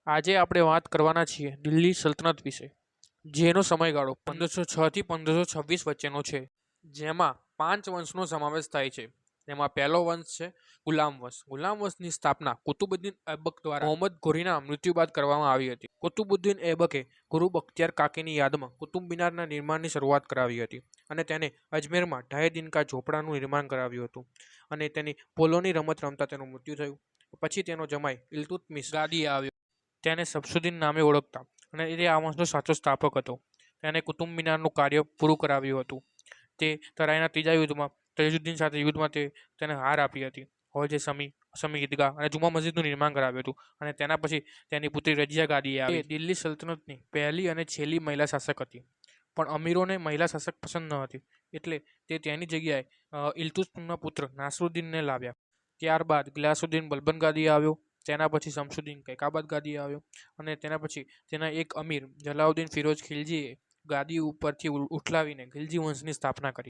આજે આપણે વાત કરવાના છીએ દિલ્હી સલ્તનત વિશે, જેનો સમયગાળો 1506 થી 1526 વચ્ચેનો છે, જેમાં 5 વંશનો સમાવેશ થાય છે. તેમાં પહેલો વંશ છે ગુલામ વંશ. ગુલામ વંશની સ્થાપના કુતુબુદ્દીન ઐબક દ્વારા મોહમ્મદ ઘોરીના મૃત્યુ બાદ કરવામાં આવી હતી. કુતુબુદ્દીન ઐબકે ગુરુ બખ્તિયાર કાકીની યાદમાં કુતુબ મિનારના નિર્માણની શરૂઆત કરાવી હતી અને તેને અજમેરમાં ઢાઈ દિનકા ઝોપડાનું નિર્માણ કરાવ્યું હતું અને તેની પોલોની રમત રમતા તેનું મૃત્યુ થયું. પછી તેનો જમાઈ ઇલ્તુત્મિશ ગાદીએ આવ્યો. તેને શમસુદ્દીન નામે ઓળખતા અને તે આ વંશનો સાચો સ્થાપક હતો. તેને કુતુબ મિનારનું કાર્ય પૂરું કરાવ્યું હતું. તે તરાઈના ત્રીજા યુદ્ધમાં તૈજુદ્દીન સાથે યુદ્ધમાં તેને હાર આપી હતી. હવે જે શમી ઈદગાહ અને જુમા મસ્જિદનું નિર્માણ કરાવ્યું હતું અને તેના પછી તેની પુત્રી રજિયા ગાદીએ આવી. તે દિલ્હી સલ્તનતની પહેલી અને છેલ્લી મહિલા શાસક હતી. પણ અમીરોને મહિલા શાસક પસંદ ન હતી, એટલે તે તેની જગ્યાએ ઇલ્તુત્મિશના પુત્ર નાસરુદ્દીનને લાવ્યા. ત્યારબાદ ગિયાસુદ્દીન બલબન ગાદીએ આવ્યો. તેના પછી શમસુદ્દીન કૈકાબાદ ગાદીએ આવ્યો અને તેના પછી તેના એક અમીર જલાલુદ્દીન ફિરોઝ ખિલજીએ ગાદી ઉપરથી ઉઠલાવીને ખિલજી વંશની સ્થાપના કરી.